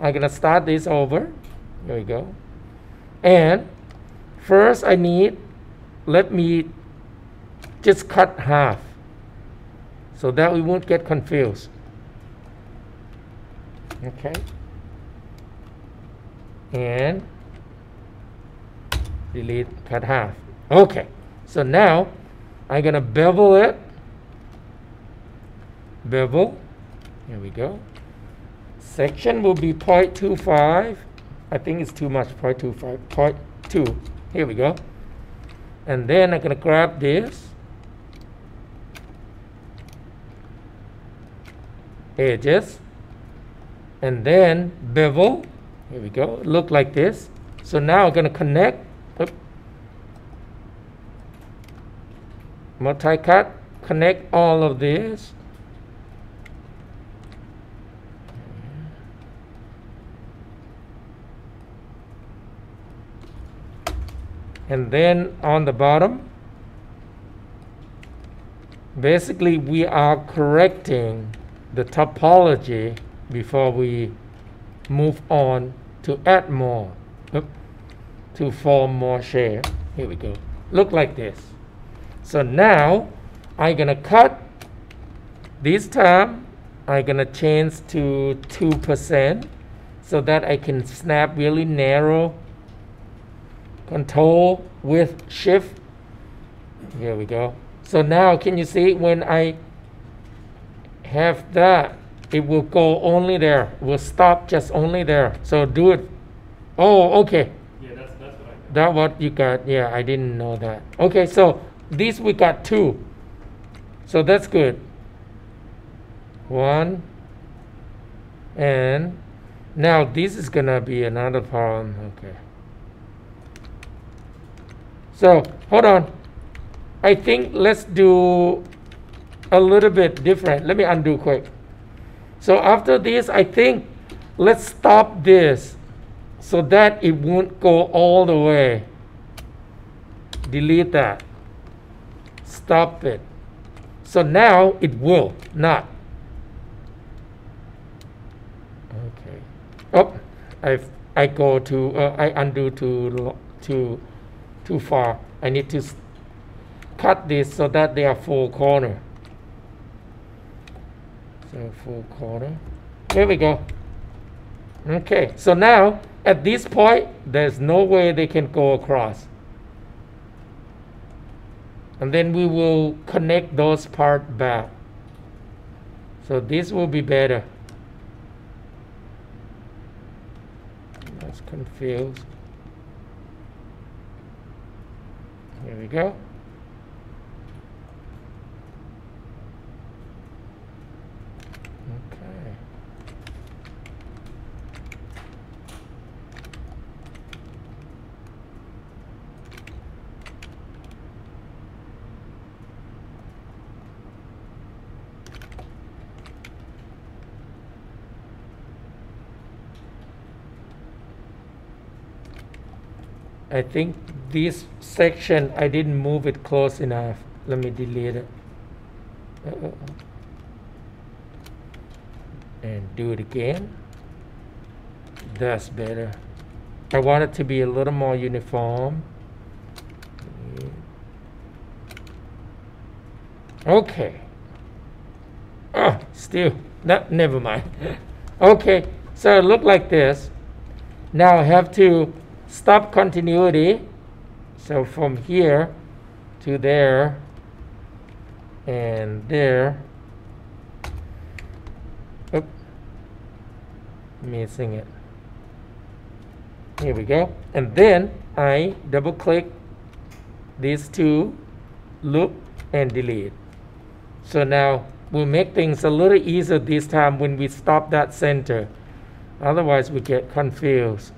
I'm gonna start this over. Here we go. And first I need, let me just cut half so that we won't get confused. Okay. And delete, cut half. Okay. So now I'm gonna bevel it. Bevel. Here we go. Section will be 0.25. I think it's too much. 0.25. 0.2. Here we go. And then I'm gonna grab this edges and then bevel. Here we go. Look like this. So now I'm gonna connect. Multi-cut. Connect all of this. And then on the bottom, basically we are correcting the topology before we move on to add more, to form more shape. Here we go. Look like this. So now I'm gonna cut. This time I'm gonna change to 2% so that I can snap really narrow. Control with shift. Here we go. So now can you see when I have that, it will go only there. It will stop just only there. So do it. Oh, okay. Yeah, that's what I got. That's what you got. Yeah, I didn't know that. Okay, so this we got 2. So that's good. 1. And now this is gonna be another problem. Okay. So hold on. I think let's do a little bit different. Let me undo quick. So after this, I think let's stop this so that it won't go all the way. Delete that. Stop it. So now it will not. Okay. Oh, I go to I undo too far. I need to cut this so that they are full corner. So full corner. There we go. Okay, so now at this point there's no way they can go across. And then we will connect those parts back. So this will be better. That's confused. Here we go. Okay. I think this section I didn't move it close enough. Let me delete it. And do it again. That's better. I want it to be a little more uniform. Okay. Oh, still, no, never mind. Okay, so it looked like this. Now I have to stop continuity. So from here to there and there. Oop. Missing it. Here we go. And then I double click these two, loop and delete. So now we'll make things a little easier this time when we stop that center. Otherwise we get confused.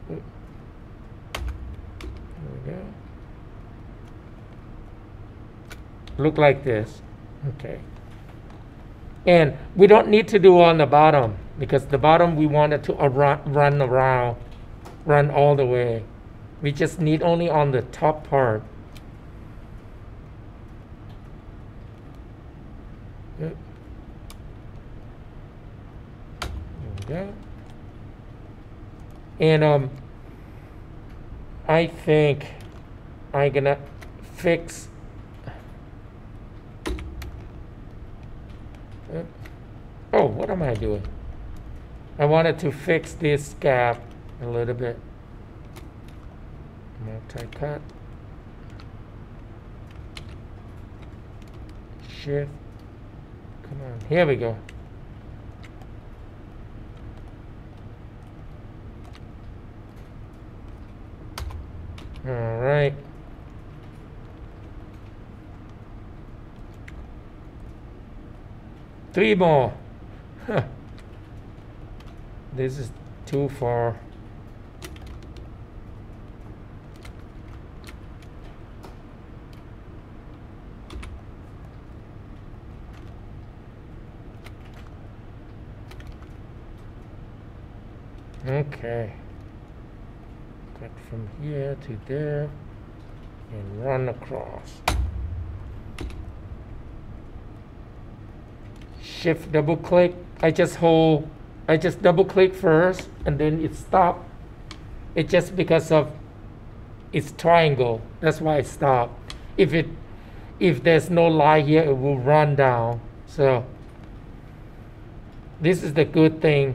There we go. Look like this. Okay. And we don't need to do on the bottom because the bottom we want it to run around, run all the way. We just need only on the top part. we go. And I think I'm gonna fix oh, what am I doing? I wanted to fix this gap a little bit. Multi-cut. Shift. Come on, here we go. All right. Three more. Huh. This is too far. Okay. Cut from here to there and run across. Shift double click. I just double click first and then it stopped. It's just because of its triangle. That's why it stopped. If there's no line here, it will run down. So this is the good thing.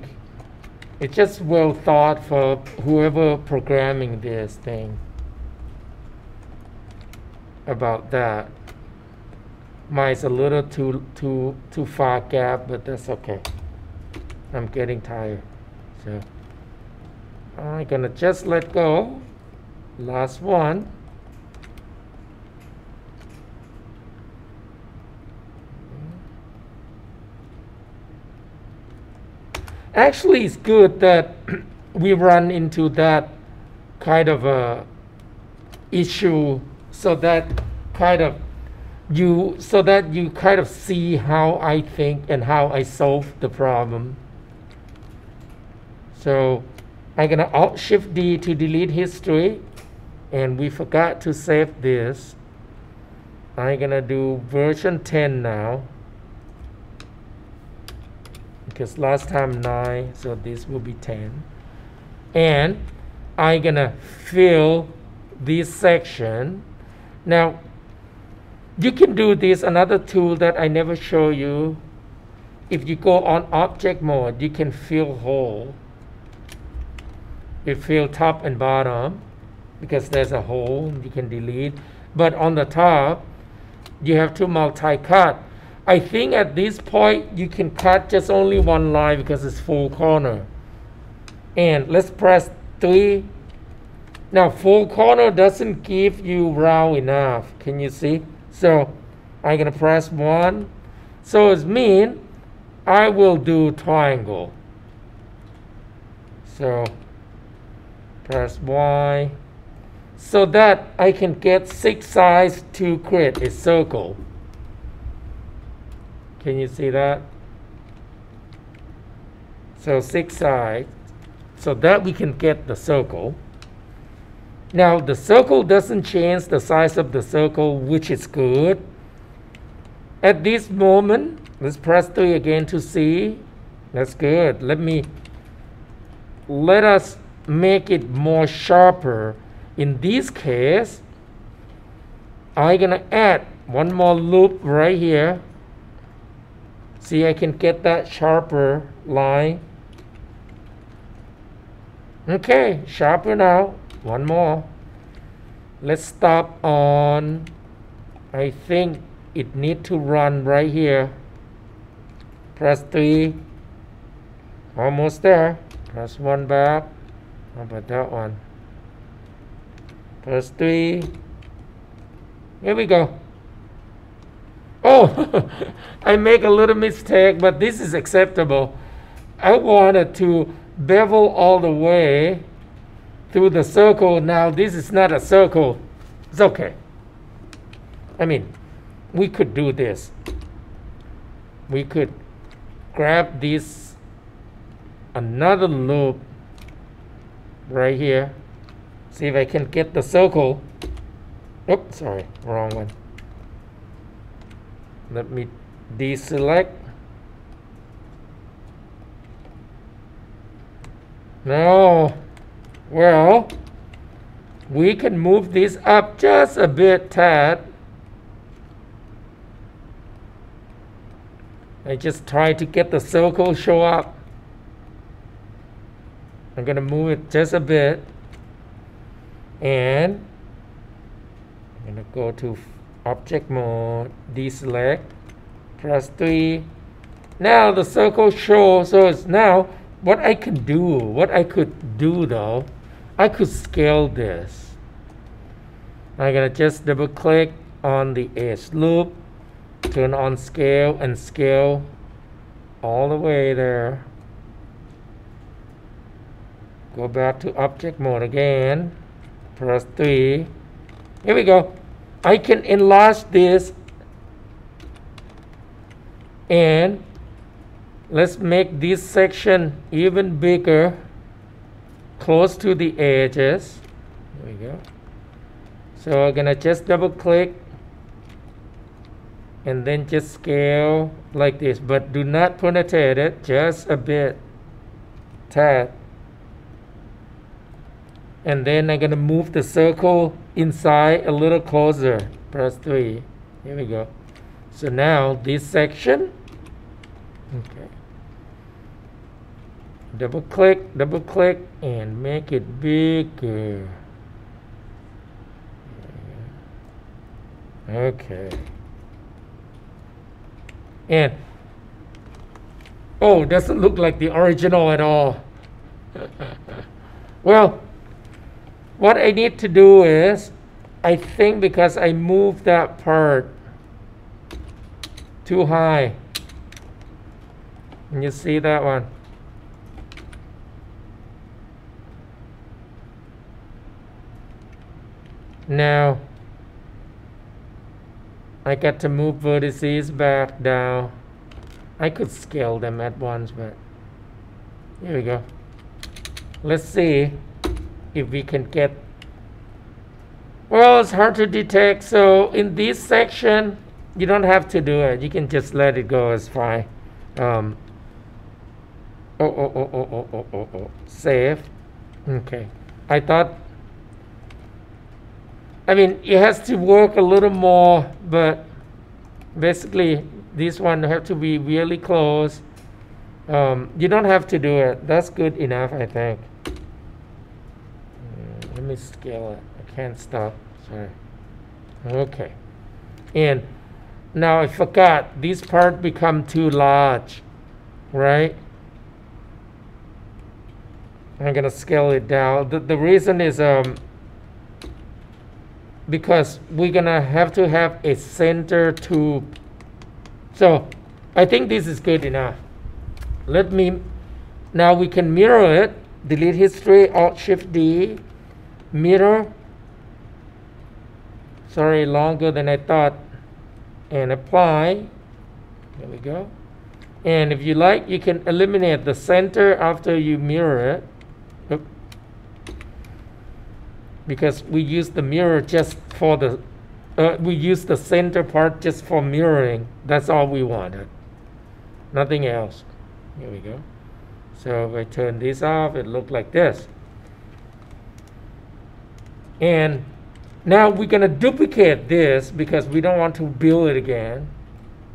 It's just well thought for whoever programming this thing about that. Mine's a little too far gap, but that's okay. I'm getting tired. So I'm gonna just let go. Last one. Actually, it's good that we run into that kind of a issue, so that you kind of see how I think and how I solve the problem. So I'm gonna Alt-Shift-D to delete history, and we forgot to save this. I'm gonna do version 10 now, because last time 9, so this will be 10. And I'm gonna fill this section. Now, you can do this, another tool that I never show you. If you go on object mode, you can fill hole. You fill top and bottom, because there's a hole, you can delete. But on the top, you have to multi-cut. I think at this point you can cut just only one line because it's full corner. And let's press 3. Now full corner doesn't give you round enough. Can you see? So I'm gonna press 1. So it means I will do triangle. So press Y, so that I can get 6 sides to create a circle. Can you see that? So 6 sides, so that we can get the circle. Now the circle doesn't change the size of the circle, which is good. At this moment, let's press 3 again to see. That's good. Let us make it more sharper. In this case, I'm gonna add one more loop right here. See, I can get that sharper line. Okay, sharper now. One more. Let's stop on, I think it need to run right here. Press 3. Almost there. Press 1 back. How about that one? Press 3. Here we go. Oh, I make a little mistake, but this is acceptable. I wanted to bevel all the way through the circle. Now this is not a circle. It's okay. I mean, we could do this. We could grab this, another loop right here. See if I can get the circle. Oops, sorry, wrong one. Let me deselect. No. Well, we can move this up just a bit, tad. I just try to get the circle show up. I'm gonna move it just a bit, and I'm gonna go to object mode, deselect, press 3. Now the circle shows. So it's now what I could do though, I could scale this. I'm gonna just double click on the edge loop, turn on scale, and scale all the way there. Go back to object mode again, press 3. Here we go. I can enlarge this, and let's make this section even bigger, close to the edges. There we go. So I'm gonna just double click and then just scale like this, but do not penetrate it, just a bit, tad. And then I'm gonna move the circle inside a little closer, press 3. Here we go. So now this section, okay, double click and make it bigger. Okay. And oh, doesn't look like the original at all. Well, what I need to do is, I think because I moved that part too high. Can you see that one? Now I got to move vertices back down. I could scale them at once, but here we go. Let's see if we can get, well, it's hard to detect. So in this section, you don't have to do it. You can just let it go, it's fine. Save. Okay. I thought, I mean, it has to work a little more, but basically this one have to be really close. You don't have to do it. That's good enough, I think. Let me scale it. I can't stop. Sorry. Okay. And now I forgot, this part become too large, right? I'm gonna scale it down. The reason is because we're gonna have to have a center tube. So I think this is good enough. Let me, now we can mirror it. Delete history, Alt-Shift-D, mirror. Sorry, longer than I thought. And apply. There we go. And if you like, you can eliminate the center after you mirror it. Oop. Because we use the mirror just for the, we use the center part just for mirroring. That's all we wanted. Nothing else. Here we go. So if I turn this off, it looks like this. And now we're going to duplicate this because we don't want to build it again.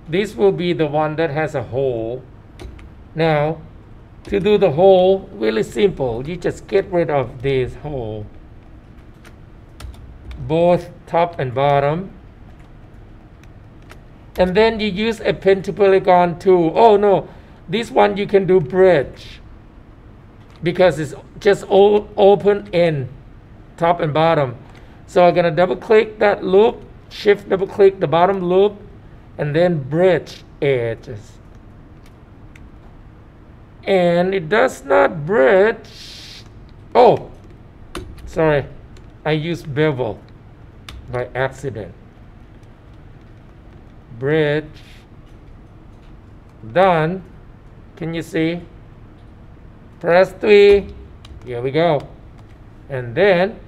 This will be the one that has a hole. Now, to do the hole, really simple. You just get rid of this hole, both top and bottom. And then you use a pen to polygon tool. Oh no, this one you can do bridge because it's just all open end, top and bottom. So I'm gonna double click that loop, shift double click the bottom loop, and then bridge edges. And it does not bridge. Oh, sorry, I used bevel by accident. Bridge, done. Can you see? Press 3. Here we go. And then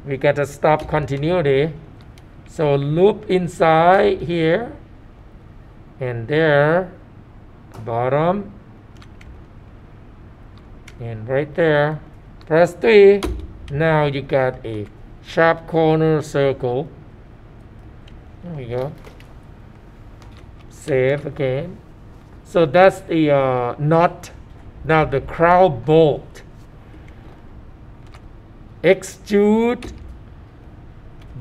we got to stop continuity. So loop inside here and there, bottom, And right there, press 3. Now you got a sharp corner circle. There we go. Save again. So that's the knot. Now the CrownBolt. Extrude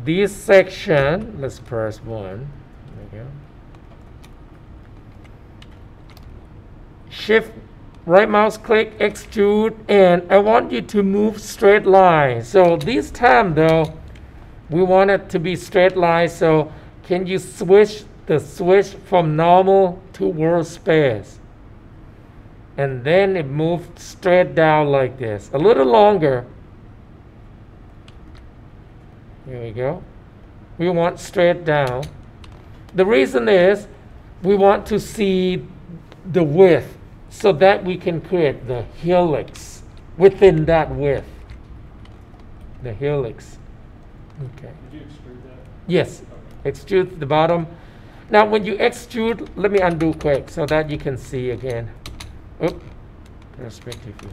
this section. Let's press 1. There we go. Shift right mouse click, extrude, and I want you to move straight line. So this time though, we want it to be straight line. So can you switch the switch from normal to workspace? And then it moved straight down like this. A little longer. Here we go. We want straight down. The reason is we want to see the width, so that we can create the helix within that width. The helix. Okay. Did you extrude that? Yes. Okay. Extrude the bottom. Now when you extrude, let me undo quick so that you can see again. Oop. Perspective view.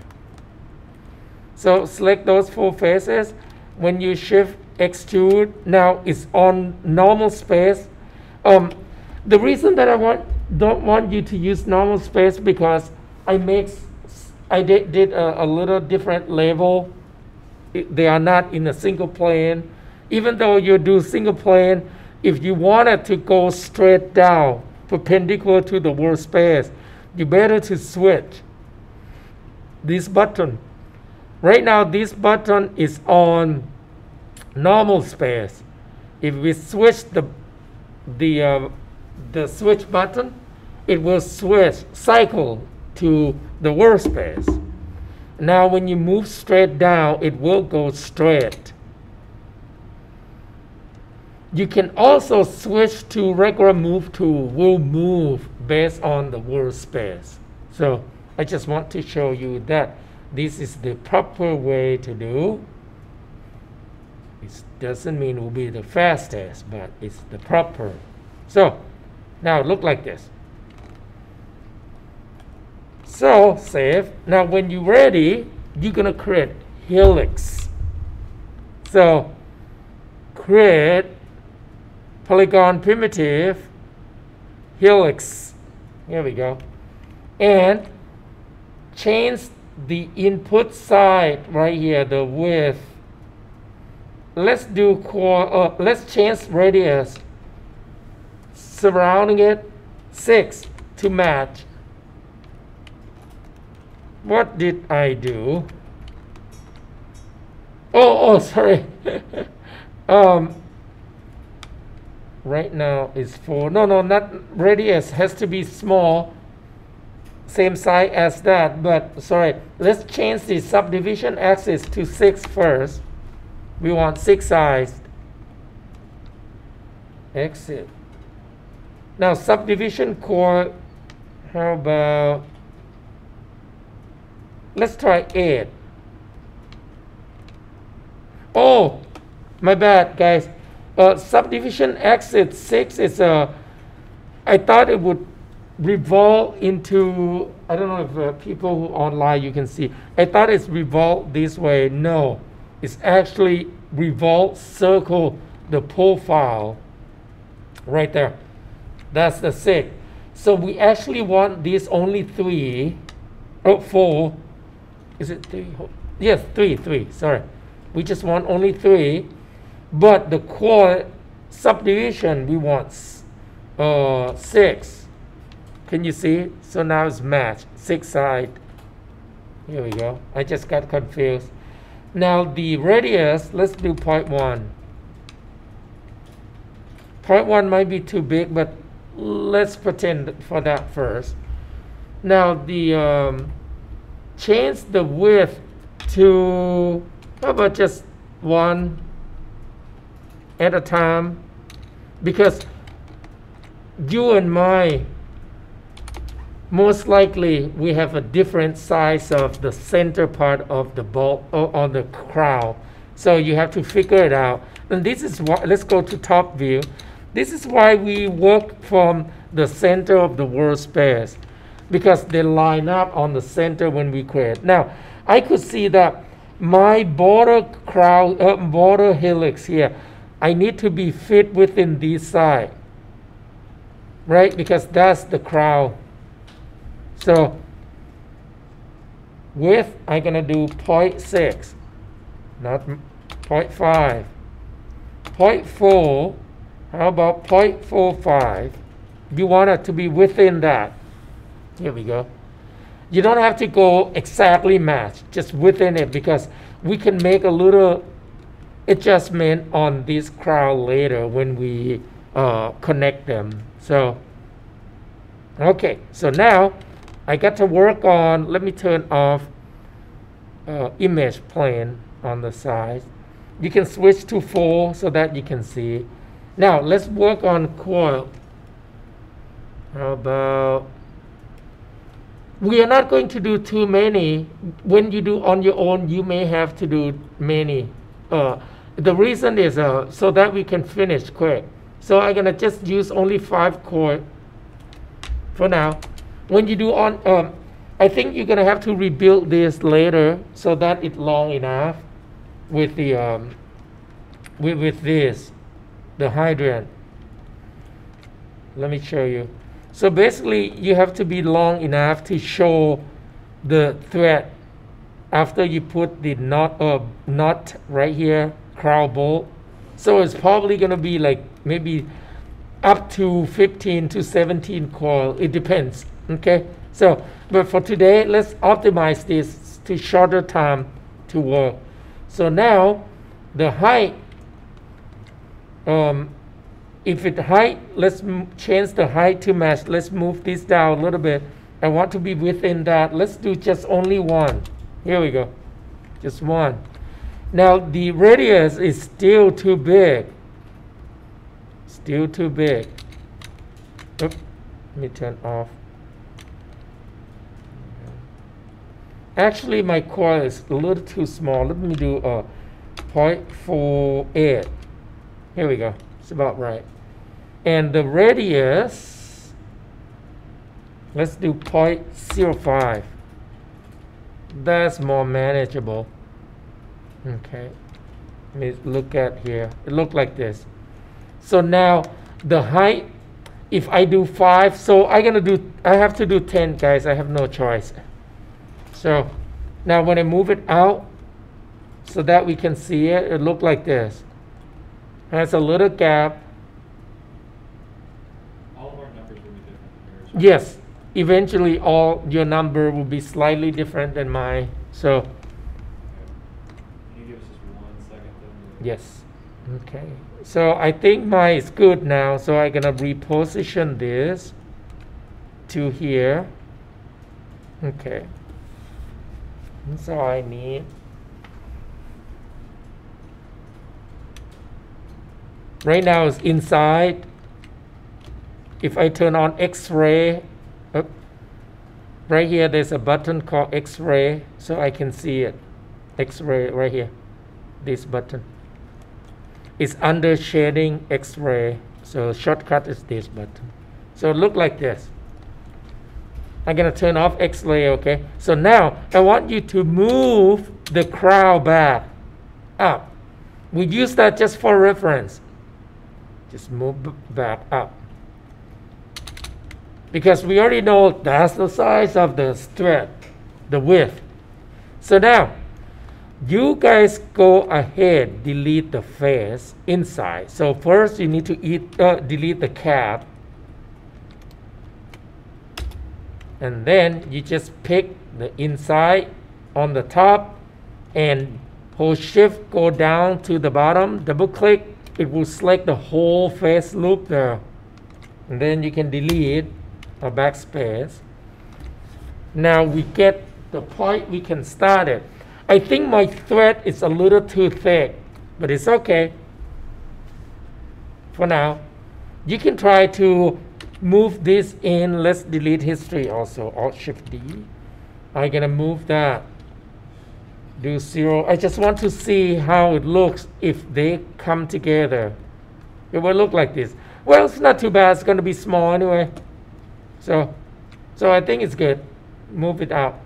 So select those 4 faces. When you shift extrude, now it's on normal space. The reason that I don't want you to use normal space because I did a little different level. They are not in a single plane. Even though you do single plane, if you wanted to go straight down perpendicular to the workspace, you better to switch this button. Right now this button is on normal space. If we switch the switch button, it will cycle to the workspace. Now when you move straight down, it will go straight. You can also switch to regular move tool, will move based on the workspace. So I just want to show you that this is the proper way to do. It doesn't mean it will be the fastest, but it's the proper. So now it look like this. So save. Now when you're ready, you're gonna create helix. So create Polygon primitive helix. Here we go. And change the input side right here, the width. Let's do core. Let's change radius surrounding it 6 to match. What did I do? Oh, sorry. Right now is 4. No, not radius. Has to be small. Same size as that. But sorry. Let's change the subdivision axis to 6 first. We want 6 sized. Exit. Now subdivision core. How about? Let's try 8. Oh, my bad, guys. Subdivision exit 6 is I thought it would revolve into, I don't know if people who online you can see. I thought it's revolve this way. No, it's actually revolve circle the profile right there. That's the 6. So we actually want this only 3. Oh, 4. Is it 3? Yes, 3. Sorry. We just want only 3. But the core subdivision, we want 6. Can you see? So now it's matched. 6 side. Here we go. I just got confused. Now the radius, let's do 0.1. 0.1 might be too big, but let's pretend for that first. Now the change the width to, how about just 1 at a time, because you and I, most likely we have a different size of the center part of the bolt or on the crown, so you have to figure it out. And this is why, let's go to top view. This is why we work from the center of the workspace. because they line up on the center when we create. Now, I could see that my border border helix here, I need to be fit within this side, right? Because that's the crown. So width, I'm gonna do 0.6, not 0.5. 0.4, how about 0.45? You want it to be within that. Here we go. You don't have to go exactly match, just within it, because we can make a little adjustment on this crown later when we connect them. So, okay, so now I got to work on, let me turn off image plane on the side. You can switch to 4 so that you can see. Now, let's work on coil. How about, we are not going to do too many. When you do on your own, you may have to do many. The reason is so that we can finish quick. So I'm going to just use only 5 coil for now. When you do on, I think you're going to have to rebuild this later so that it's long enough with the with this, the hydrant. Let me show you. So basically, you have to be long enough to show the thread after you put the nut right here, CrownBolt. So it's probably going to be like maybe up to 15 to 17 coil. It depends. Okay. So, but for today, let's optimize this to shorter time to work. So now, the height. If it height, let's change the height to match. Let's move this down a little bit. I want to be within that. Let's do just only 1. Here we go. Just 1. Now the radius is still too big. Still too big. Oops. Let me turn off. Actually, my coil is a little too small. Let me do 0.48. Here we go. It's about right. And the radius, let's do 0.05. That's more manageable. Okay. Let me look at here. It looked like this. So now the height, if I do 5, so I have to do 10, guys. I have no choice. So now when I move it out so that we can see it, it look like this. Has a little gap. All of our numbers will be different. Yes, eventually all your number will be slightly different than mine. So, okay. Can you give us just 1 second then? Yes. Okay. So I think mine is good now. So I'm gonna reposition this to here. Okay. That's all I need. Right now it's inside. If I turn on X-ray, right here there's a button called X-ray, so I can see it. X-ray right here, this button. It's under shading X-ray, so shortcut is this button. So it look like this. I'm gonna turn off X-ray, okay? So now I want you to move the crown back up. We use that just for reference. Just move back up. Because we already know that's the size of the thread, the width. So now, you guys go ahead, delete the face inside. So first you need to delete the cap. And then you just pick the inside on the top and hold shift, go down to the bottom, double click. It will select the whole face loop there. And then you can delete or backspace. Now we get the point we can start it. I think my thread is a little too thick, but it's okay for now. You can try to move this in. Let's delete history also, Alt Shift D. I'm gonna move that. Do 0. I just want to see how it looks if they come together. It will look like this. Well, it's not too bad. It's going to be small anyway. So So I think it's good. Move it out.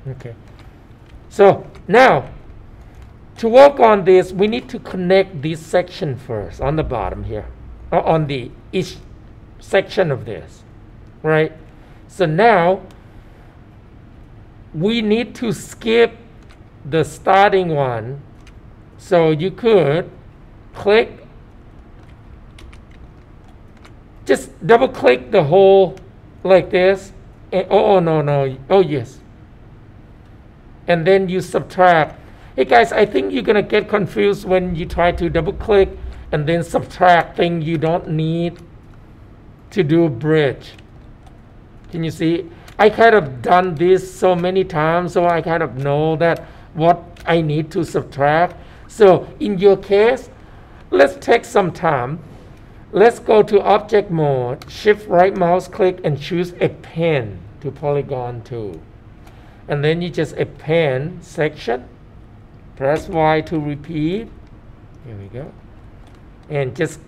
Okay. So now, to work on this, we need to connect this section first on the bottom here, or on the each section of this, right? So now, we need to skip the starting one. So you could click, just double click the hole like this. And, oh, no, oh yes. And then you subtract. Hey guys, I think you're gonna get confused when you try to double click and then subtract things you don't need to do a bridge. Can you see? I kind of done this so many times, so I kind of know that what I need to subtract. So in your case, let's take some time. Let's go to object mode, shift right mouse click and choose append to polygon tool. And then you just append section, press Y to repeat. Here we go. And just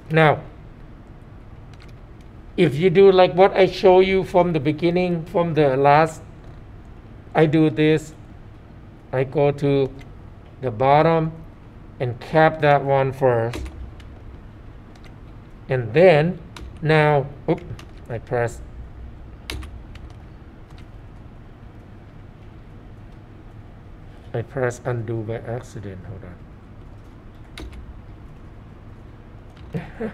now, if you do like what I show you from the beginning, from the last, I do this. I go to the bottom and cap that one first. And then, now, oops, I press. Undo by accident. Hold on.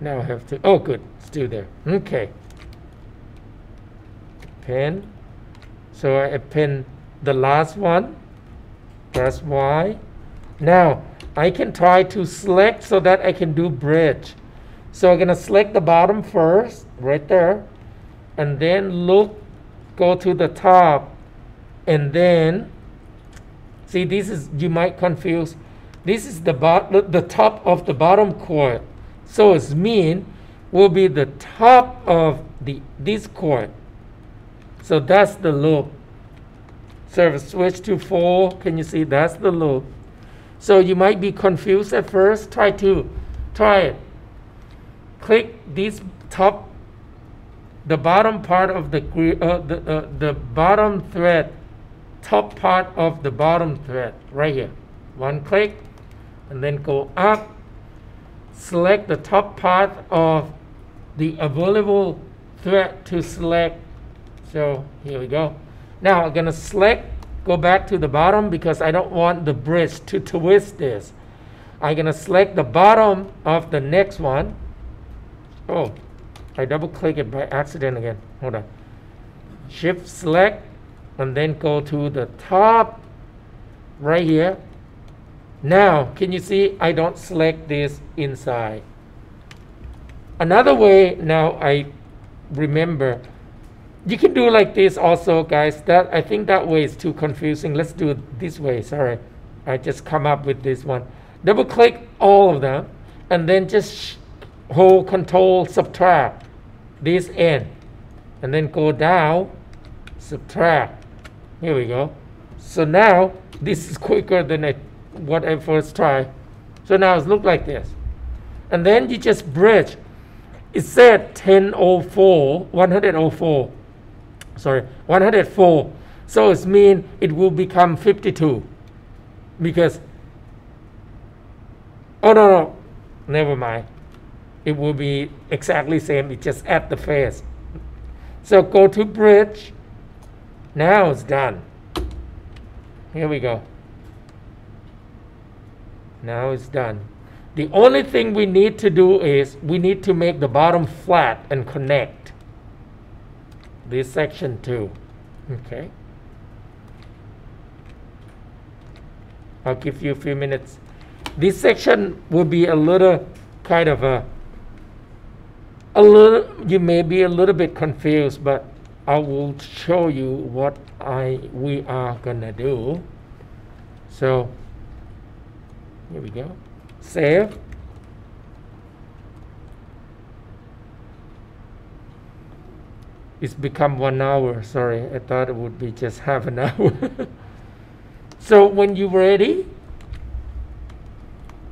Now I have to, oh good, still there. Okay. Append. So I append the last one. Press Y. Now I can try to select so that I can do bridge. So I'm going to select the bottom first, right there. And then look, go to the top. And then, see, this is, you might confuse. This is the top of the bottom chord. So it's mean will be the top of this chord. So that's the loop. So if I switch to 4, can you see that's the loop? So you might be confused at first. Try it. Click this top, the bottom part of the bottom thread, top part of the bottom thread right here. One click, and then go up. Select the top part of the available thread to select. So here we go. Now I'm gonna select, go back to the bottom because I don't want the bridge to twist this. I'm gonna select the bottom of the next one. Oh, I double click it by accident again. Hold on. Shift select and then go to the top right here. Now, can you see I don't select this inside? Another way, now I remember, you can do like this also, guys. That I think that way is too confusing. Let's do it this way. Sorry, I just come up with this one. Double click all of them and then just hold Control subtract this end and then go down, subtract. Here we go. So now this is quicker than what I first tried. So now it looks like this. And then you just bridge. It said 104. Sorry, 104. So it means it will become 52. Because, oh no, never mind. It will be exactly same. It just add the face. So go to bridge. Now it's done. Here we go. Now it's done. The only thing we need to do is we need to make the bottom flat and connect this section too. Okay. I'll give you a few minutes. This section will be a little kind of you may be a little bit confused, but I will show you what we are gonna do. So here we go. Save. It's become 1 hour. Sorry, I thought it would be just half an hour. So when you're ready,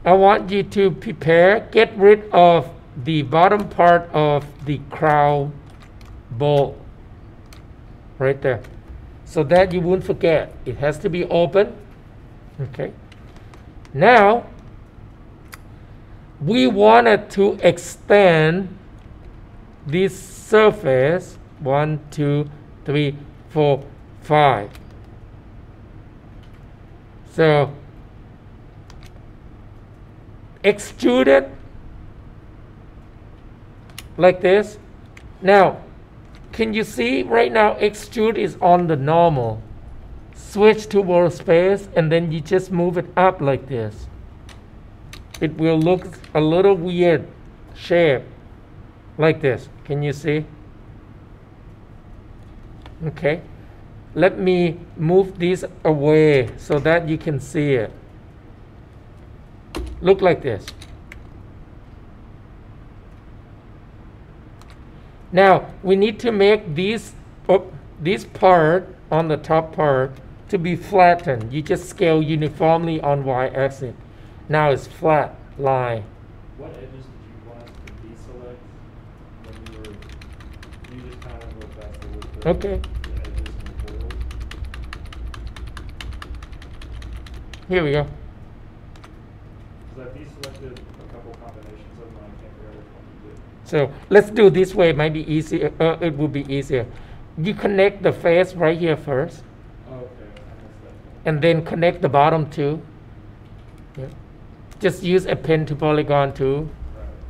I want you to prepare, get rid of the bottom part of the crown bolt right there, so that you won't forget. It has to be open. Okay. Now we wanted to extend this surface 1, 2, 3, 4, 5. So extrude it like this. Now, can you see right now extrude is on the normal. Switch to workspace and then you just move it up like this. It will look a little weird shape like this. Can you see? Okay. Let me move this away so that you can see it. Look like this. Now we need to make this part on the top part to be flattened. You just scale uniformly on y-axis. Now it's flat line. What edges did you want to deselect when you just kind of go faster with the Okay. the edges and the foils? Here we go. Because I've deselected a couple combinations of them, and I can't figure out which one to do. So let's do this way. It might be easier. It will be easier. You connect the face right here first, Oh, okay, I missed that. and then connect the bottom too. Yeah. Just use a pen to polygon to Right.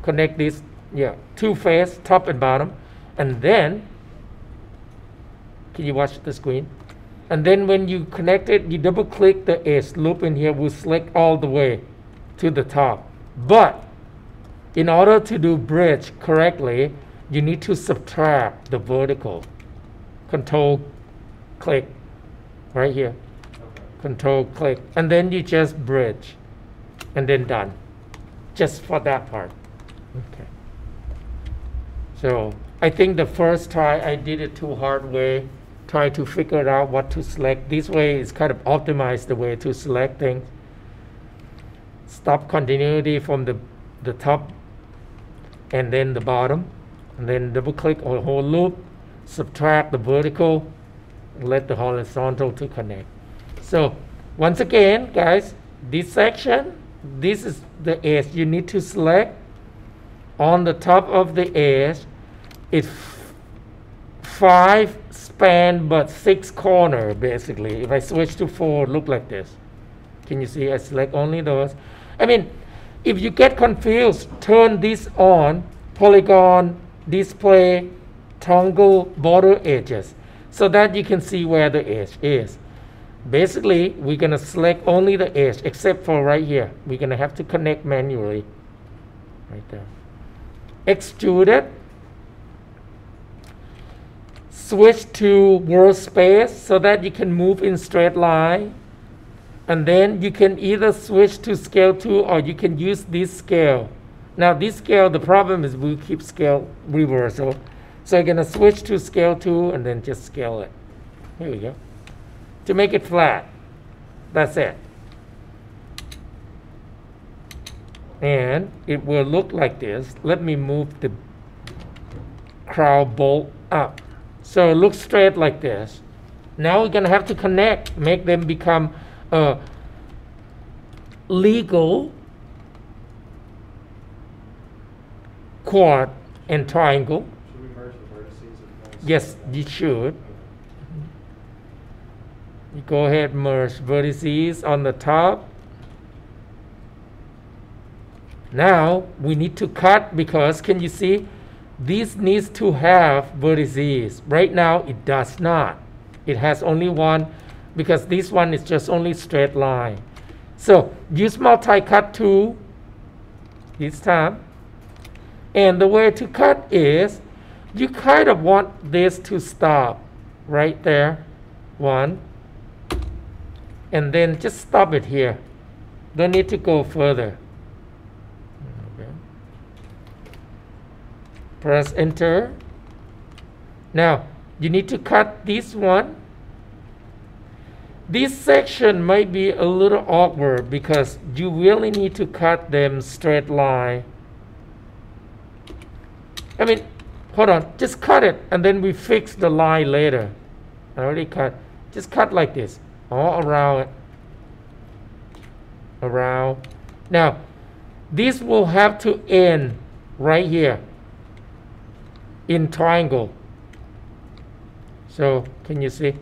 connect this. Yeah, two face, top and bottom, and then can you watch the screen? And then when you connect it, you double click the edge loop in here. Will select all the way to the top. But in order to do bridge correctly, you need to subtract the vertical. Control click right here. Okay. Control click, and then you just bridge, and then done. Just for that part. Okay. So I think the first try I did it too hard way. Try to figure out what to select. This way is kind of optimized the way to select things. Stop continuity from the top and then the bottom, and then double click on the whole loop, subtract the vertical, let the horizontal to connect. So once again, guys, this section, this is the edge you need to select. On the top of the edge, it's 5 span but 6 corner basically. If I switch to 4, look like this. Can you see? I select only those. I mean, if you get confused, turn this on, polygon, display, toggle border edges, so that you can see where the edge is. Basically, we're going to select only the edge, except for right here. We're going to have to connect manually. Right there. Extrude it. Switch to workspace so that you can move in straight line. And then you can either switch to scale 2 or you can use this scale. Now this scale, the problem is we keep scale reversal. So you're going to switch to scale 2 and then just scale it. Here we go. To make it flat. That's it. And it will look like this. Let me move the CrownBolt up. So it looks straight like this. Now we're going to have to connect, make them become legal quad and triangle. Should we merge the vertices? Yes, you should. You go ahead, merge vertices on the top. Now we need to cut because can you see this needs to have vertices. Right now it does not. It has only one because this one is just only straight line. So use multi-cut tool this time. And the way to cut is you kind of want this to stop right there. One. And then just stop it here. Don't need to go further. Okay. Press enter. Now you need to cut this one. This section might be a little awkward because you really need to cut them straight line. I mean, hold on, just cut it, and then we fix the line later. I already cut. Just cut like this, all around it. Around. Now, this will have to end right here in triangle. So, can you see?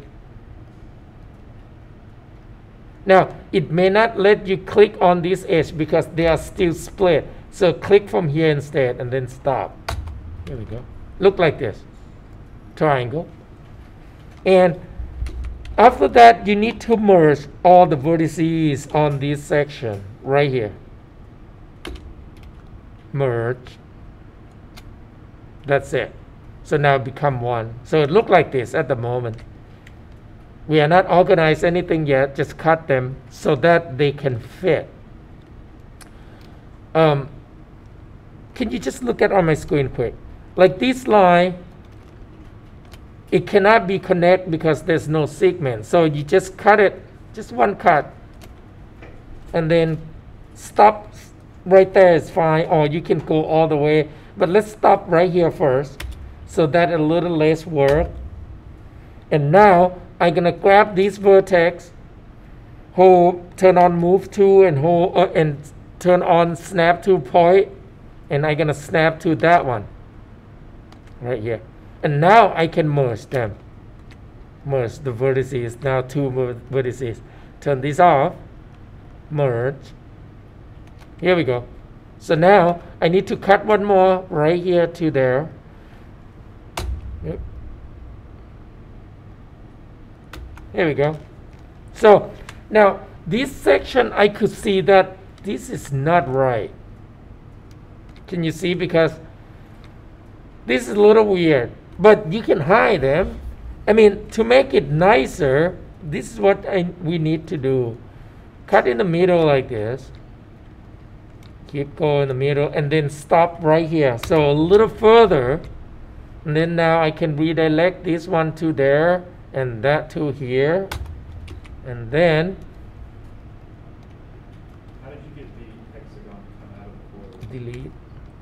Now, it may not let you click on this edge because they are still split. So, click from here instead and then stop. Here we go. Look like this. Triangle. And after that, you need to merge all the vertices on this section right here. Merge. That's it. So now become one. So it looks like this at the moment. We are not organized anything yet, just cut them so that they can fit. Can you just look at on my screen quick? Like this line, it cannot be connected because there's no segment. So you just cut it, just one cut, and then stop right there is fine, or you can go all the way. But let's stop right here first so that a little less work. And now I'm gonna grab this vertex, hold, turn on move to, and hold and turn on snap to point, and I'm gonna snap to that one right here. And now I can merge them. Merge the vertices. Now two vertices. Turn these off. Merge. Here we go. So now I need to cut one more right here to there. Yep. Here we go. So now this section, I could see that this is not right. Can you see? Because this is a little weird, but you can hide them. I mean, to make it nicer, this is what we need to do. Cut in the middle like this. Keep going in the middle, and then stop right here. So a little further, and then now I can redirect this one to there, and that to here, and then how did you get the hexagon to come out of the border? delete.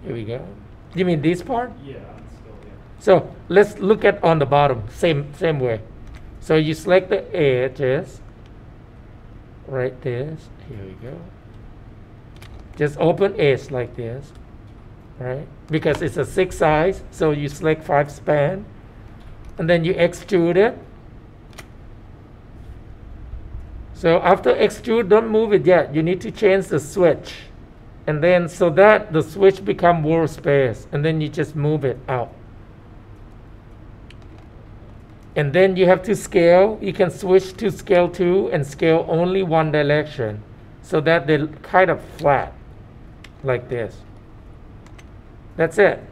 Here we go. You mean this part? Yeah, I'm still here. So let's look at on the bottom, same way. So you select the edges, right this. Here we go. Just open edge like this, right? Because it's a 6 size, so you select 5 span, and then you extrude it. So after extrude, don't move it yet. You need to change the switch, and then so that the switch become workspace, and then you just move it out. And then you have to scale. You can switch to scale 2 and scale only one direction, so that they're kind of flat, like this. That's it.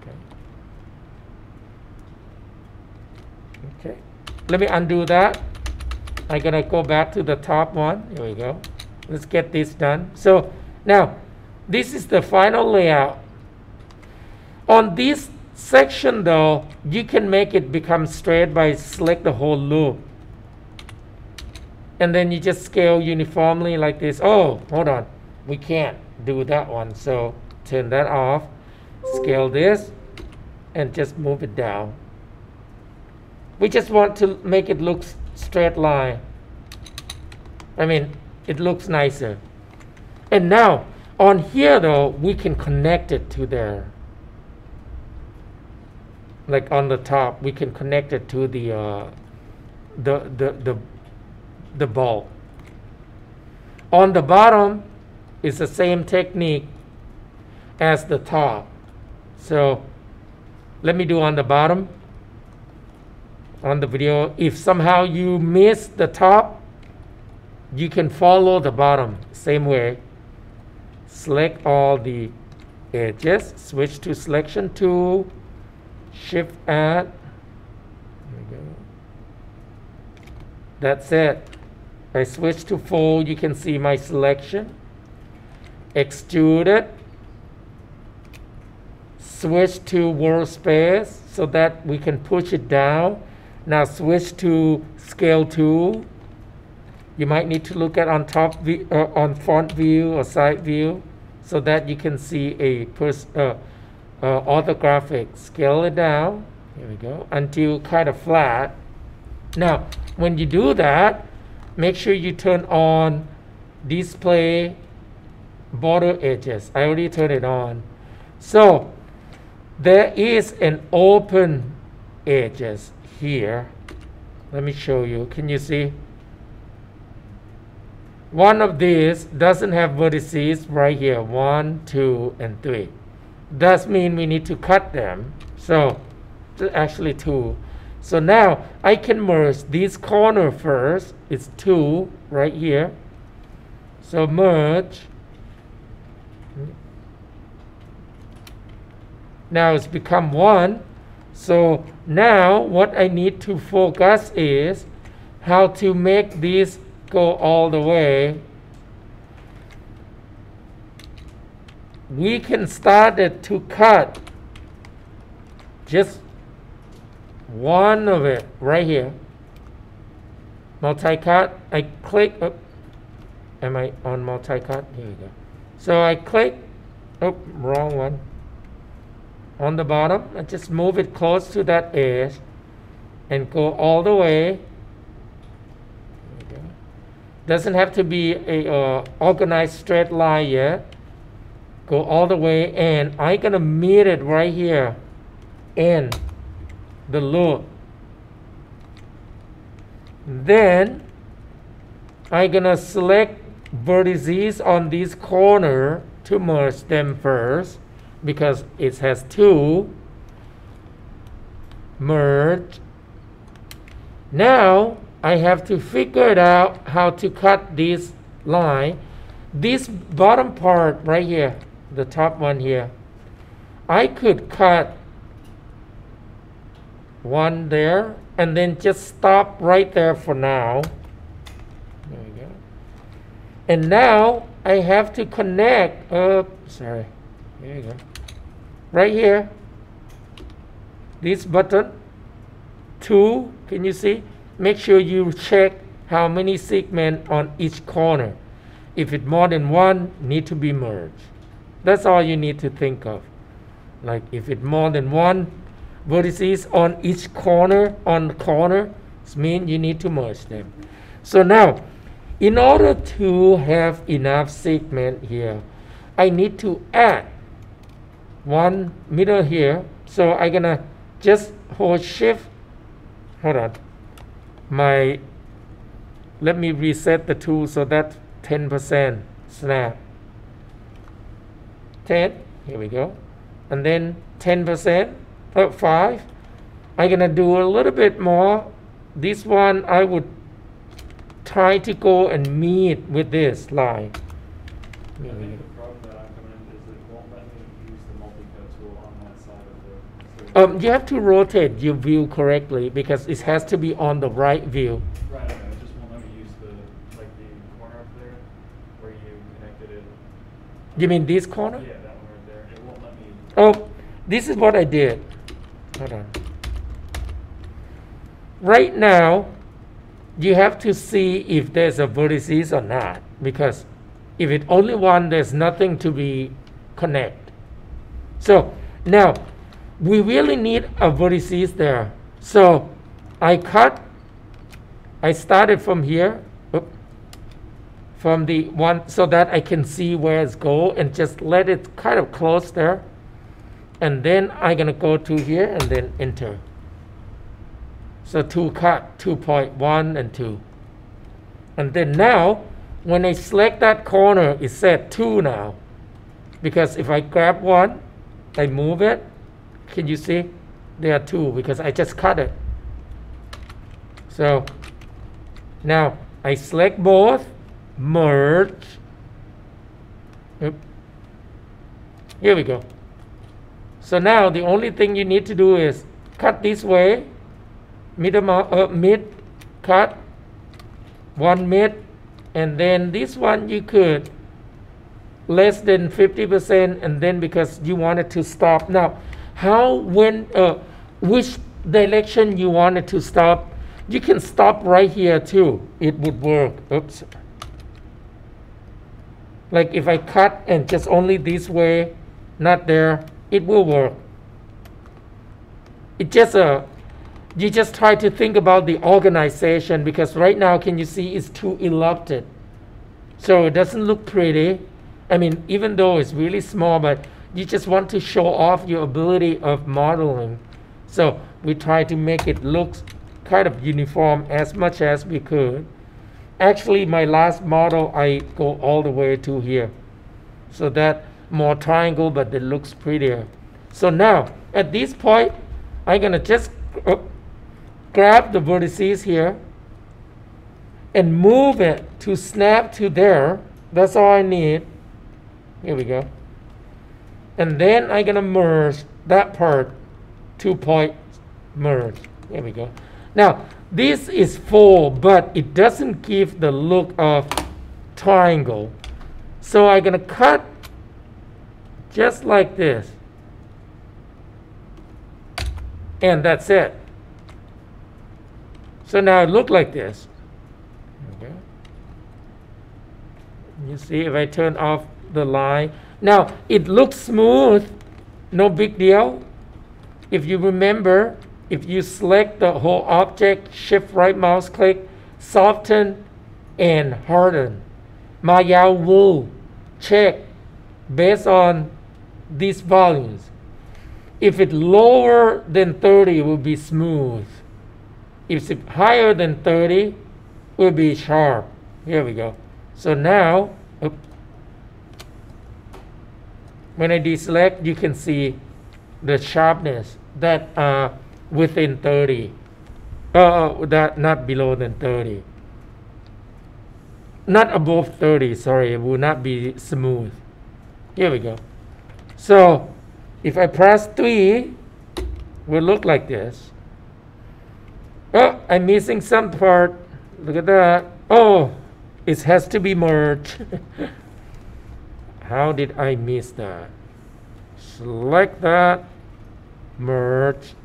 Okay. Okay. Let me undo that. I'm gonna go back to the top one. Here we go. Let's get this done. So now, this is the final layout. On this section though, you can make it become straight by select the whole loop. And then you just scale uniformly like this. Oh, hold on. We can't do that one. So turn that off. Scale this and just move it down. We just want to make it look straight line. I mean, it looks nicer. And now, on here though, we can connect it to there. Like on the top, we can connect it to the bolt. On the bottom is the same technique as the top. So let me do on the bottom. On the video, if somehow you miss the top, you can follow the bottom same way. Select all the edges, switch to selection tool, shift add. There we go. That's it. I switch to fold. You can see my selection. Extrude it. Switch to workspace so that we can push it down. Now switch to scale tool. You might need to look at on top view, on front view or side view, so that you can see orthographic. Scale it down. Here we go. Until kind of flat. Now, when you do that, make sure you turn on display border edges. I already turned it on. So there is an open edges here. Let me show you. Can you see? One of these doesn't have vertices right here. 1, 2, and 3. Does mean we need to cut them. So actually 2. So now I can merge this corner first. It's 2 right here. So merge. Now it's become 1. So now what I need to focus is how to make this go all the way. We can start it to cut just one of it right here. Multi-cut. I click. Oh, am I on multi-cut? Here we go. So I click. Oh, wrong one. On the bottom, I just move it close to that edge and go all the way. Doesn't have to be a organized straight line yet. Go all the way, and I'm gonna meet it right here in the loop. Then I'm gonna select vertices on this corner to merge them first, because it has 2. Merge. Now I have to figure it out how to cut this line. This bottom part right here, the top one here, I could cut one there and then just stop right there for now. There we go. And now I have to connect. Sorry. Here you go. Right here. This button. 2. Can you see? Make sure you check how many segments on each corner. If it's more than 1, need to be merged. That's all you need to think of. Like if it's more than 1 vertices on each corner, it means you need to merge them. So now, in order to have enough segment here, I need to add one middle here. So I'm gonna just hold shift. Hold on. Let me reset the tool so that 10% snap. 10, here we go. And then 10%, 5. I'm gonna do a little bit more. This one I would try to go and meet with this line. I think the problem that I'm coming in is it won't let me use the multi-cut tool on that side of the... You have to rotate your view correctly because it has to be on the right view. Right, okay. It just won't let me use the corner up there where you connected it. You mean this corner? Yeah, that one right there. It won't let me... Oh, this is what I did. Hold on. Right now, you have to see if there's a vertices or not, because if it's only one, there's nothing to be connect. So now we really need a vertices there. So I started from here, from the one, so that I can see where it's go, and just let it kind of close there. And then I'm gonna go to here and then enter. So 2 cut, 2.1 and 2. And then now, when I select that corner, it said 2 now. Because if I grab one, I move it, can you see? There are 2 because I just cut it. So now I select both, merge. Oops. Here we go. So now the only thing you need to do is cut this way, mid cut, 1 mid, and then this one you could less than 50%, and then because you wanted to stop. Now, which direction you wanted to stop, you can stop right here too. It would work. Oops. Like if I cut and just only this way, not there, it will work. It just you just try to think about the organization, because right now, can you see it's too erupted, so it doesn't look pretty. I mean, even though it's really small, but you just want to show off your ability of modeling. So we try to make it look kind of uniform as much as we could. Actually, my last model, I go all the way to here, so that more triangle, but it looks prettier. So now, at this point, I'm going to just grab the vertices here and move it to snap to there. That's all I need. Here we go. And then I'm going to merge that part, 2 point merge. Here we go. Now, this is full, but it doesn't give the look of triangle. So I'm going to cut just like this. And that's it. So now it looks like this. Okay. You see, if I turn off the line. Now, it looks smooth. No big deal. If you remember, if you select the whole object, shift right mouse click, soften and harden. Maya will check based on these volumes. If it's lower than 30, it will be smooth. If it's higher than 30, it will be sharp. Here we go. So now, when I deselect, you can see the sharpness that are within 30. That not below than 30. Not above 30, sorry, it will not be smooth. Here we go. So if I press 3, it will look like this. Oh, I'm missing some part. Look at that. Oh, it has to be merged. How did I miss that? Select that, merge.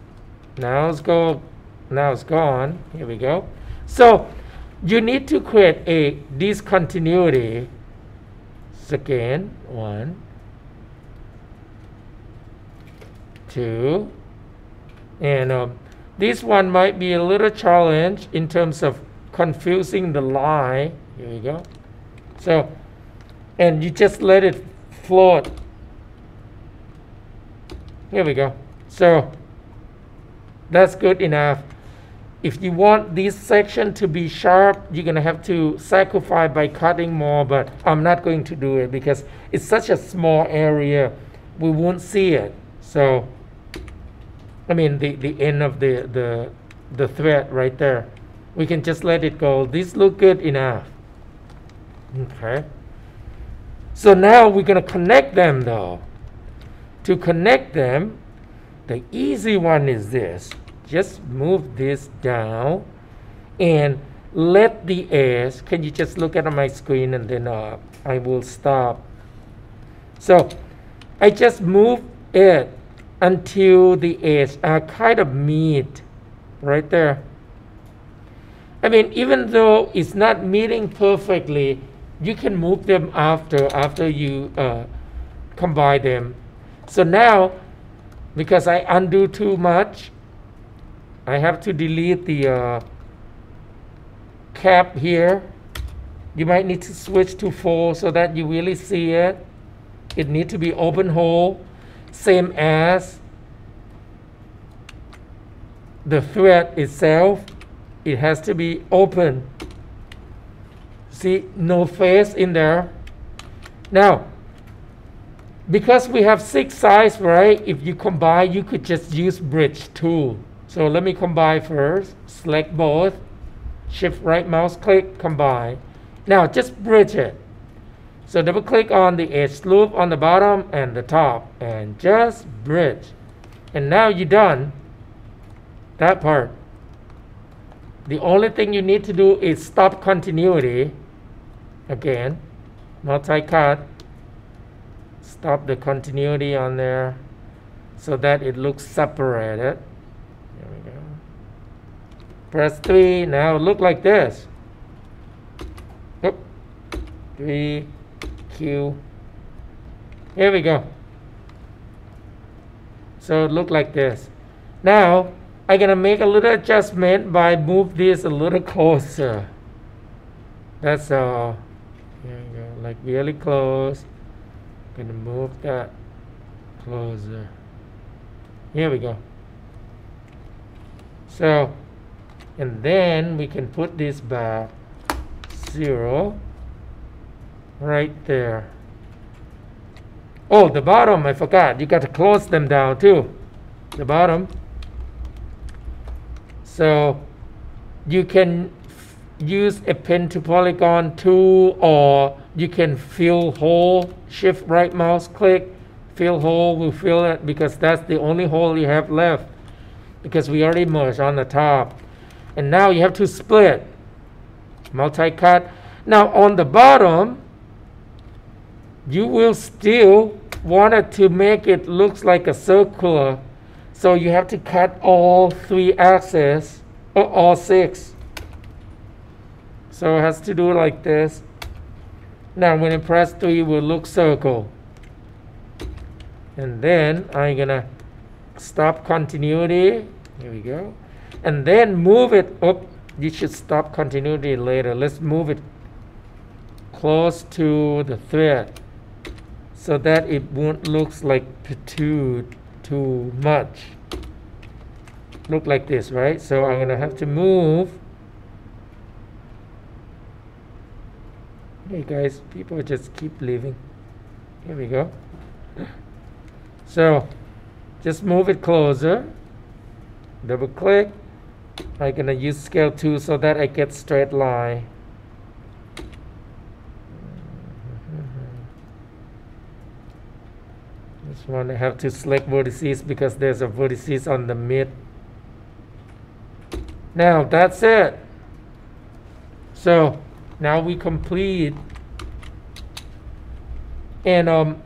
Now it's gone. Here we go. So you need to create a discontinuity. Again, 1, 2, and this one might be a little challenge in terms of confusing the line. Here we go. So, and you just let it float. Here we go. So that's good enough. If you want this section to be sharp, you're going to have to sacrifice by cutting more, but I'm not going to do it because it's such a small area, we won't see it. So, I mean, the end of the thread right there, we can just let it go. This look good enough. Okay. So now we're going to connect them though. To connect them, the easy one is this. Just move this down and let the edge, can you just look at my screen and then I will stop. So I just move it until the edge are kind of meet right there. I mean, even though it's not meeting perfectly, you can move them after you combine them. So now, because I undo too much, I have to delete the cap here. You might need to switch to 4 so that you really see it. It needs to be open hole, same as the thread itself. It has to be open. See, no face in there. Now, because we have 6 sides, right? If you combine, you could just use bridge tool. So let me combine first. Select both. Shift right mouse click, combine. Now just bridge it. So double click on the edge loop on the bottom and the top and just bridge. And now you're done that part. The only thing you need to do is stop continuity. Again, multi-cut. Stop the continuity on there so that it looks separated. There we go. Press 3. Now look like this. 3 Q. Here we go. So it look like this. Now I'm gonna make a little adjustment by move this a little closer. That's all. Here we go, like really close. Gonna move that closer. Here we go. So, and then we can put this back 0 right there. Oh, the bottom, I forgot. You got to close them down too. The bottom. So you can use a pen to polygon tool, or you can fill hole, shift right mouse click, fill hole, will fill it, because that's the only hole you have left, because we already merged on the top. And now you have to split, multi-cut. Now on the bottom, you will still want it to make it looks like a circular, so you have to cut all 3 axes, or all 6. So it has to do like this. Now when you press 3, it will look circle. And then I'm gonna stop continuity. Here we go. And then move it up. You should stop continuity later. Let's move it close to the thread so that it won't look like protrude too much. Look like this, right? So I'm gonna have to move. Hey guys, people just keep leaving. Here we go. So just move it closer. Double click. I'm gonna use scale 2 so that I get straight line. This one I have to select vertices because there's a vertices on the mid. Now that's it. So now we complete. And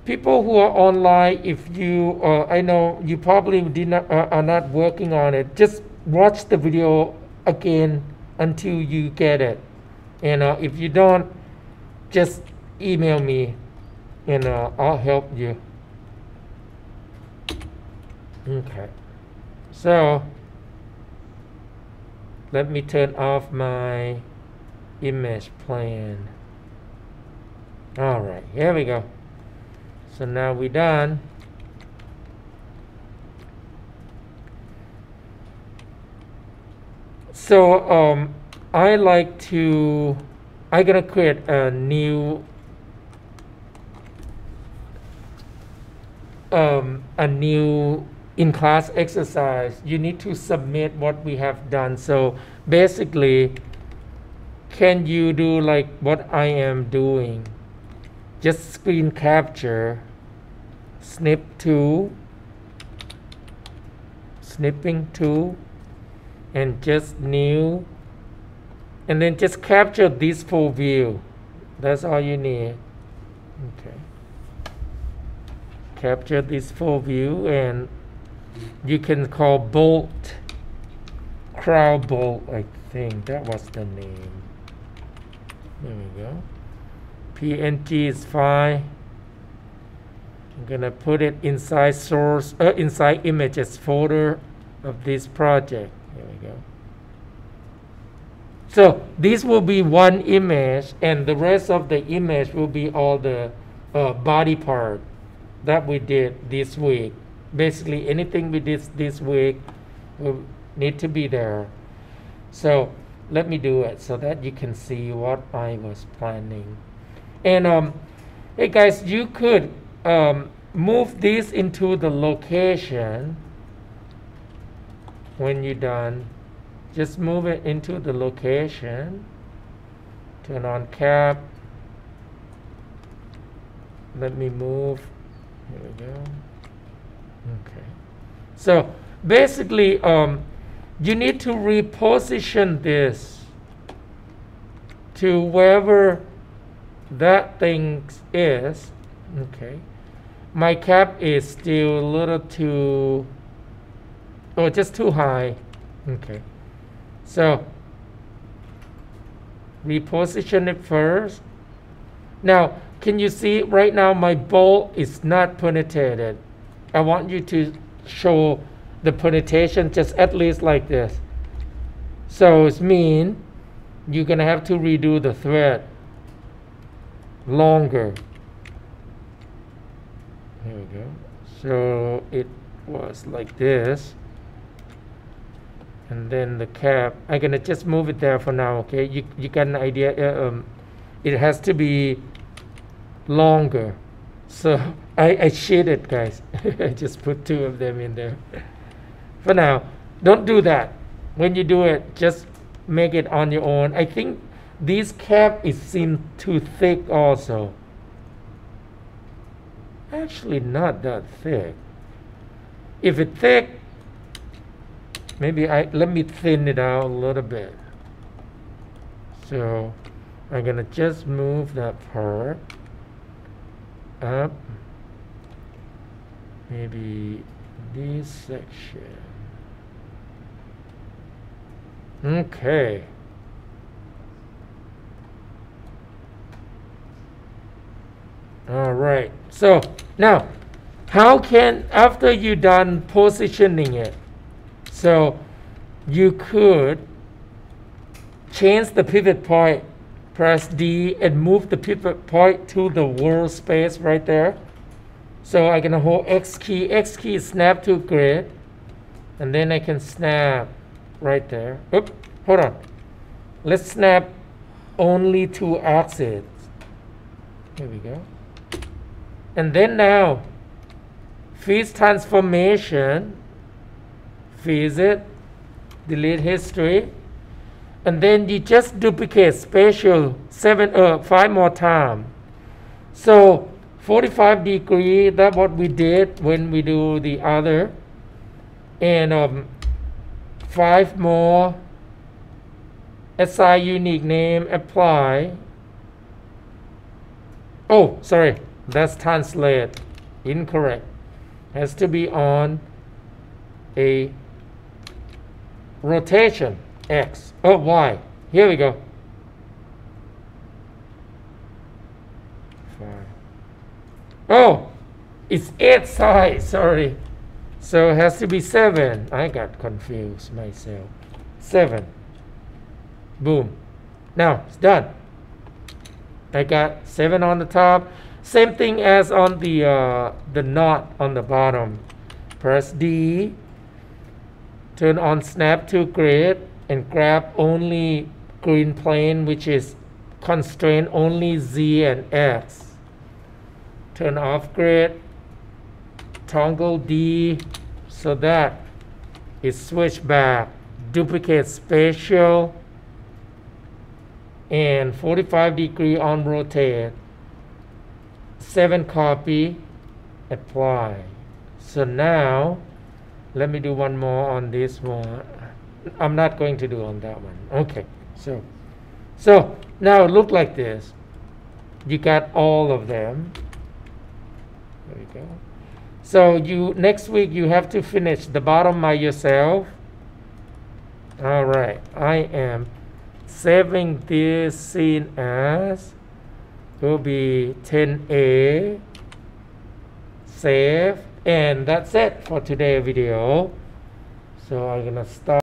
people who are online, if you, I know you probably are not working on it, just watch the video again until you get it. And if you don't, just email me and I'll help you. Okay, so let me turn off my image plan. All right, here we go. So now we're done. So I'm gonna create a new in-class exercise. You need to submit what we have done. So basically, can you do like what I am doing? Just screen capture, snip tool, snipping tool, and just new, and then just capture this full view. That's all you need. Okay. Capture this full view, and you can call bolt, CrownBolt, I think that was the name. There we go. PNG is fine. I'm gonna put it inside source, inside images folder of this project. Here we go. So this will be one image, and the rest of the image will be all the body part that we did this week. Basically, anything we did this week will need to be there. So let me do it so that you can see what I was planning. And hey guys, you could move this into the location when you're done. Just move it into the location. Turn on cap. Let me move. Here we go. Okay. So basically, you need to reposition this to wherever that thing is. Okay. My cap is still a little too, just too high. Okay. So reposition it first. Now, can you see right now my bolt is not penetrated? I want you to show the permutation just at least like this. So it means you're gonna have to redo the thread longer. Here we go. So it was like this, and then the cap, I'm gonna just move it there for now. Okay, you got an idea. It has to be longer. So I shaded, guys. I just put two of them in there. For now, don't do that. When you do it, just make it on your own. I think this cap it seems too thick also. Actually not that thick. If it's thick, maybe let me thin it out a little bit. So I'm gonna just move that part up, maybe this section. Okay. All right. So now, how can, after you done positioning it, so you could change the pivot point, press D and move the pivot point to the world space right there. So I'm gonna hold X key is snap to grid, and then I can snap right there. Oops, hold on. Let's snap only 2 axes. Here we go. And then now, freeze transformation, freeze it, delete history, and then you just duplicate spatial 5 more times. So 45 degrees, that's what we did when we do the other, and 5 more, assign unique name, apply. Oh, sorry, that's translate, incorrect. Has to be on a rotation, X, oh, Y. Here we go. 5. Oh, it's 8 sides, sorry. So it has to be 7. I got confused myself. 7. Boom. Now it's done. I got 7 on the top. Same thing as on the knot on the bottom. Press D. Turn on snap to grid and grab only green plane, which is constraint only Z and X. Turn off grid. Toggle D so that it switch back. Duplicate spatial and 45 degree on rotate. 7 copy, apply. So now let me do one more on this one. I'm not going to do on that one. Okay, so now it look like this. You got all of them. There we go. So next week you have to finish the bottom by yourself. All right, I am saving this scene as will be 10A. Save, and that's it for today's video. So I'm gonna stop.